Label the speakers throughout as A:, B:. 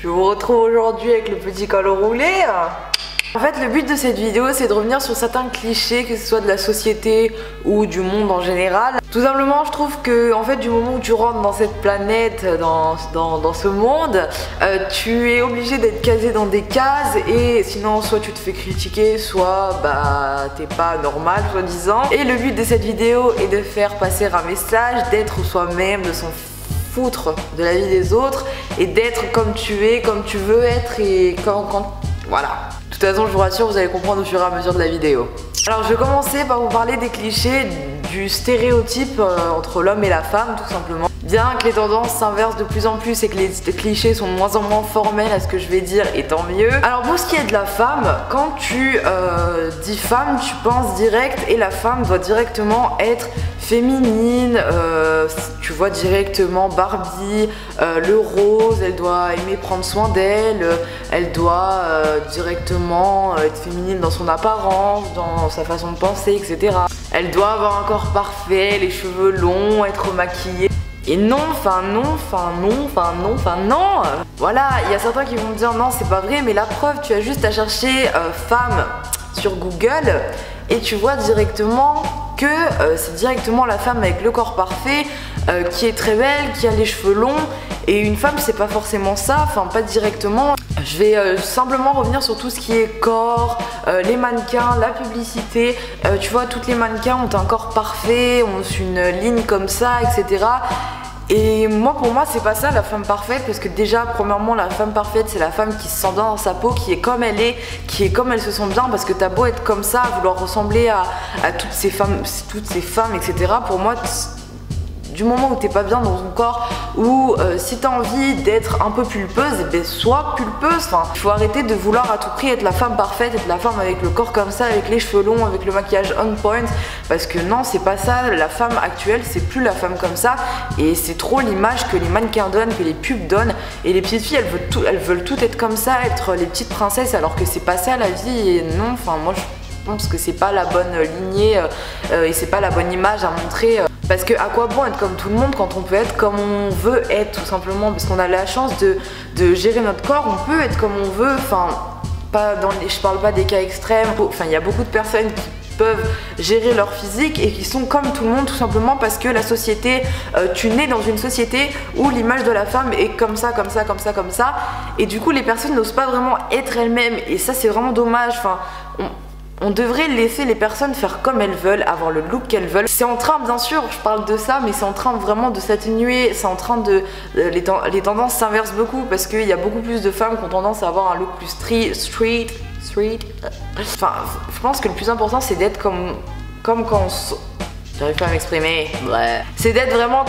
A: Je vous retrouve aujourd'hui avec le petit col roulé. En fait, le but de cette vidéo, c'est de revenir sur certains clichés, que ce soit de la société ou du monde en général. Tout simplement, je trouve que, en fait, du moment où tu rentres dans cette planète, dans ce monde, tu es obligé d'être casé dans des cases et sinon, soit tu te fais critiquer, soit bah t'es pas normal, soi-disant. Et le but de cette vidéo est de faire passer un message, d'être soi-même, de s'en foutre de la vie des autres et d'être comme tu es, comme tu veux être et voilà. De toute façon, je vous rassure, vous allez comprendre au fur et à mesure de la vidéo. Alors, je vais commencer par vous parler des clichés, du stéréotype entre l'homme et la femme, tout simplement. Bien que les tendances s'inversent de plus en plus et que les clichés sont de moins en moins formels à ce que je vais dire, et tant mieux. Alors, pour ce qui est de la femme, quand tu dis femme, tu penses direct et la femme doit directement être féminine, tu vois directement Barbie, le rose, elle doit aimer prendre soin d'elle, elle doit directement être féminine dans son apparence, dans sa façon de penser, etc. Elle doit avoir un corps parfait, les cheveux longs, être maquillée. Et non. Voilà, il y a certains qui vont me dire non, c'est pas vrai, mais la preuve, tu as juste à chercher femme sur Google et tu vois directement que c'est directement la femme avec le corps parfait qui est très belle, qui a les cheveux longs. Et une femme, c'est pas forcément ça, enfin pas directement. Je vais simplement revenir sur tout ce qui est corps, les mannequins, la publicité. Tu vois, toutes les mannequins ont un corps parfait, ont une ligne comme ça, etc. Et moi, pour moi, c'est pas ça la femme parfaite, parce que déjà, premièrement, la femme parfaite, c'est la femme qui se sent bien dans sa peau, qui est comme elle est, qui est comme elle se sent bien, parce que t'as beau être comme ça, vouloir ressembler à toutes ces femmes, etc. Pour moi, du moment où t'es pas bien dans ton corps, ou si t'as envie d'être un peu pulpeuse, eh ben sois pulpeuse. Enfin, il faut arrêter de vouloir à tout prix être la femme parfaite, être la femme avec le corps comme ça, avec les cheveux longs, avec le maquillage on point, parce que non, c'est pas ça. La femme actuelle, c'est plus la femme comme ça, et c'est trop l'image que les mannequins donnent, que les pubs donnent, et les petites filles, elles veulent toutes être comme ça, être les petites princesses, alors que c'est pas ça la vie. Et non, enfin moi je pense que c'est pas la bonne lignée et c'est pas la bonne image à montrer. Parce que à quoi bon être comme tout le monde quand on peut être comme on veut être, tout simplement, parce qu'on a la chance de gérer notre corps, on peut être comme on veut, enfin, je parle pas des cas extrêmes, enfin il y a beaucoup de personnes qui peuvent gérer leur physique et qui sont comme tout le monde, tout simplement parce que la société, tu nais dans une société où l'image de la femme est comme ça, et du coup les personnes n'osent pas vraiment être elles-mêmes, et ça c'est vraiment dommage. Enfin, on devrait laisser les personnes faire comme elles veulent, avoir le look qu'elles veulent. C'est en train, bien sûr, je parle de ça, mais c'est en train vraiment de s'atténuer, c'est en train de... les tendances s'inversent beaucoup, parce qu'il y a beaucoup plus de femmes qui ont tendance à avoir un look plus street. Enfin, je pense que le plus important, c'est d'être comme quand on... J'arrive pas à m'exprimer. Ouais. C'est d'être vraiment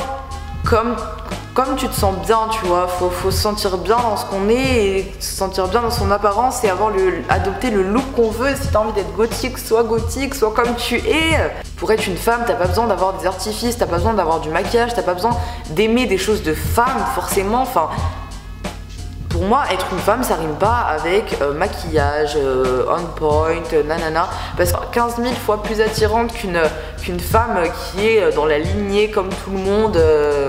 A: comme tu te sens bien, tu vois. Faut se sentir bien dans ce qu'on est et se sentir bien dans son apparence et adopter le look qu'on veut. Si t'as envie d'être gothique, soit comme tu es. Pour être une femme, t'as pas besoin d'avoir des artifices, t'as pas besoin d'avoir du maquillage, t'as pas besoin d'aimer des choses de femme, forcément. Enfin, pour moi, être une femme, ça rime pas avec maquillage, on point, nanana, parce que 15 000 fois plus attirante qu'une femme qui est dans la lignée comme tout le monde,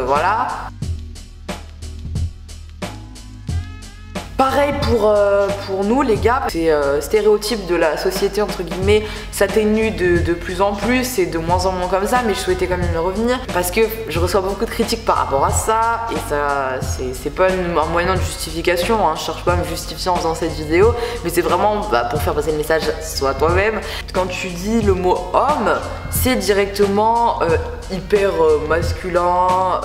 A: voilà. Pareil pour nous les gars, ces stéréotypes de la société entre guillemets s'atténuent de plus en plus et de moins en moins comme ça, mais je souhaitais quand même y revenir parce que je reçois beaucoup de critiques par rapport à ça, et ça c'est pas un moyen de justification, hein. Je cherche pas à me justifier en faisant cette vidéo, mais c'est vraiment pour faire passer le message, sois toi-même. Quand tu dis le mot homme, c'est directement hyper masculin,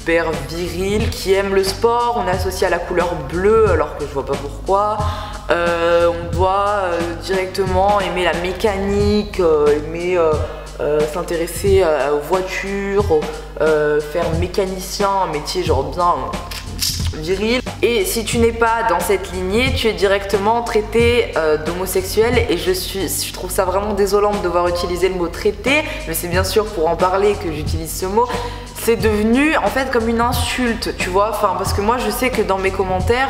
A: hyper viril, qui aime le sport. On associe à la couleur bleue alors que je vois pas pourquoi. On doit directement aimer la mécanique, aimer s'intéresser aux voitures, faire mécanicien, un métier genre bien viril. Et si tu n'es pas dans cette lignée, tu es directement traité d'homosexuel, et je trouve ça vraiment désolant de devoir utiliser le mot traité, mais c'est bien sûr pour en parler que j'utilise ce mot. C'est devenu en fait comme une insulte, tu vois, enfin parce que moi je sais que dans mes commentaires,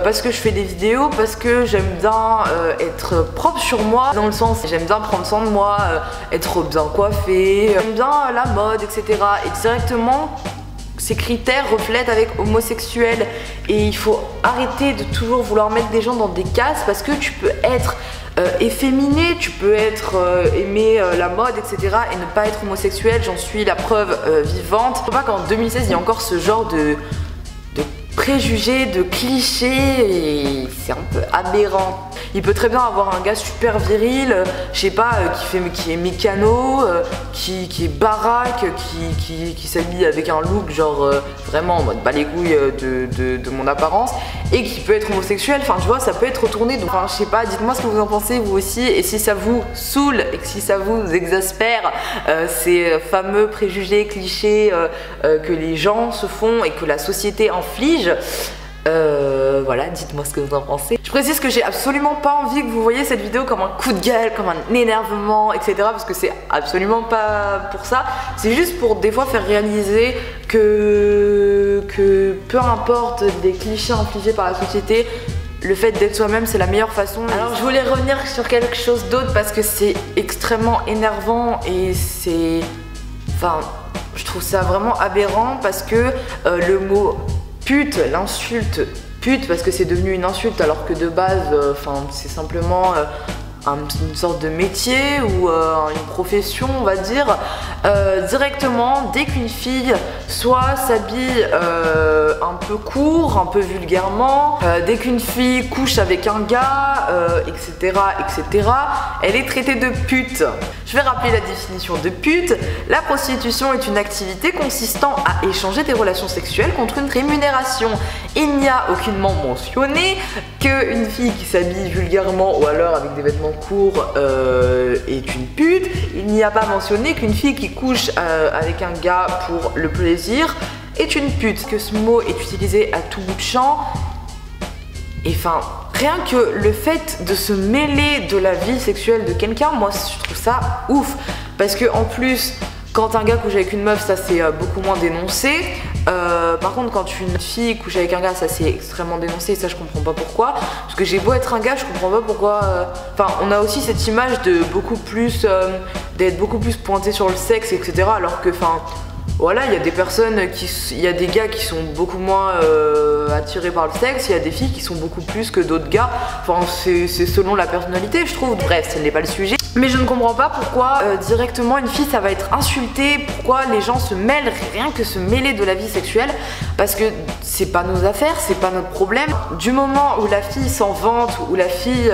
A: parce que je fais des vidéos, parce que j'aime bien être propre sur moi, dans le sens j'aime bien prendre soin de moi, être bien coiffée, j'aime bien la mode, etc. Et directement ces critères reflètent avec homosexuel, et il faut arrêter de toujours vouloir mettre des gens dans des cases, parce que tu peux être efféminé, tu peux être aimer la mode, etc. et ne pas être homosexuel. J'en suis la preuve vivante. Je ne sais pas qu'en 2016 il y a encore ce genre de préjugés, de clichés, et c'est un peu aberrant. Il peut très bien avoir un gars super viril, je sais pas, qui est mécano, qui est baraque, qui s'habille avec un look genre vraiment en mode bas les couilles de mon apparence, et qui peut être homosexuel. Enfin tu vois, ça peut être retourné. Donc enfin, je sais pas, dites-moi ce que vous en pensez vous aussi, et si ça vous saoule et que si ça vous exaspère ces fameux préjugés, clichés que les gens se font et que la société inflige. Voilà, dites-moi ce que vous en pensez. Je précise que j'ai absolument pas envie que vous voyez cette vidéo comme un coup de gueule, comme un énervement, etc. parce que c'est absolument pas pour ça. C'est juste pour des fois faire réaliser que peu importe des clichés infligés par la société, le fait d'être soi-même c'est la meilleure façon. Alors je voulais revenir sur quelque chose d'autre parce que c'est extrêmement énervant et c'est... Enfin, je trouve ça vraiment aberrant parce que le mot pute, l'insulte pute, parce que c'est devenu une insulte alors que de base, c'est simplement une sorte de métier ou une profession, on va dire. Directement, dès qu'une fille soit s'habille un peu court, un peu vulgairement, dès qu'une fille couche avec un gars, etc., elle est traitée de pute. Je vais rappeler la définition de pute. La prostitution est une activité consistant à échanger des relations sexuelles contre une rémunération. Il n'y a aucunement mentionné qu'une fille qui s'habille vulgairement ou alors avec des vêtements courts est une pute. Il n'y a pas mentionné qu'une fille qui couche avec un gars pour le plaisir est une pute. Que ce mot est utilisé à tout bout de champ. Et enfin, rien que le fait de se mêler de la vie sexuelle de quelqu'un, moi je trouve ça ouf. Parce que en plus, quand un gars couche avec une meuf, ça c'est beaucoup moins dénoncé. Par contre, quand une fille couche avec un gars, ça c'est extrêmement dénoncé, et ça je comprends pas pourquoi. Parce que j'ai beau être un gars, je comprends pas pourquoi. Enfin, on a aussi cette image de d'être beaucoup plus pointé sur le sexe, etc. Alors que, enfin, voilà, il y a des personnes il y a des gars qui sont beaucoup moins attirés par le sexe, il y a des filles qui sont beaucoup plus que d'autres gars. Enfin, c'est selon la personnalité, je trouve. Bref, ce n'est pas le sujet. Mais je ne comprends pas pourquoi directement une fille ça va être insulté, pourquoi les gens se mêlent, rien que se mêler de la vie sexuelle, parce que c'est pas nos affaires, c'est pas notre problème. Du moment où la fille s'en vante, où la fille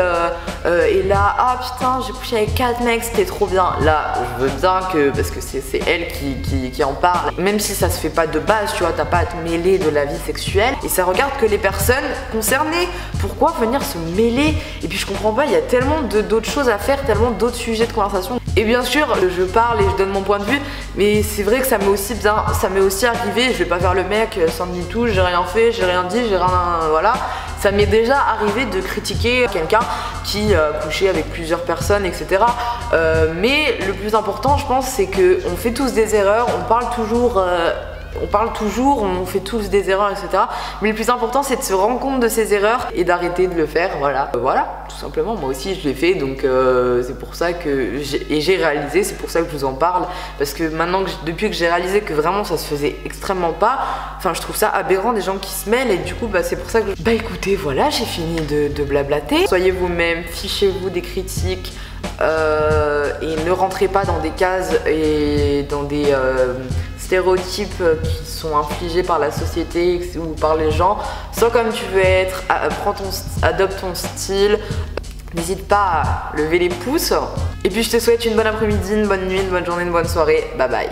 A: est là, ah putain j'ai couché avec 4 mecs, c'était trop bien, là je veux bien que, parce que c'est elle qui en parle, même si ça se fait pas de base, tu vois, t'as pas à te mêler de la vie sexuelle, et ça regarde que les personnes concernées. Pourquoi venir se mêler? Et puis je comprends pas, il y a tellement d'autres choses à faire, tellement d'autres sujets de conversation. Et bien sûr, je parle et je donne mon point de vue, mais c'est vrai que ça m'est aussi arrivé, je vais pas faire le mec sans ni tout, j'ai rien fait, j'ai rien dit, j'ai rien... voilà. Ça m'est déjà arrivé de critiquer quelqu'un qui couchait avec plusieurs personnes, etc. Mais le plus important, je pense, c'est qu'on fait tous des erreurs, on parle toujours, on fait tous des erreurs, etc. Mais le plus important, c'est de se rendre compte de ses erreurs et d'arrêter de le faire, voilà. Voilà, tout simplement, moi aussi je l'ai fait, donc c'est pour ça que j'ai réalisé, c'est pour ça que je vous en parle, parce que maintenant, depuis que j'ai réalisé que vraiment ça se faisait extrêmement pas, enfin je trouve ça aberrant des gens qui se mêlent, et du coup c'est pour ça que bah écoutez, voilà, j'ai fini de blablater. Soyez vous-même, fichez-vous des critiques, et ne rentrez pas dans des cases et dans des stéréotypes qui sont infligés par la société ou par les gens. Sois comme tu veux être, adopte ton style, n'hésite pas à lever les pouces. Et puis je te souhaite une bonne après-midi, une bonne nuit, une bonne journée, une bonne soirée. Bye bye.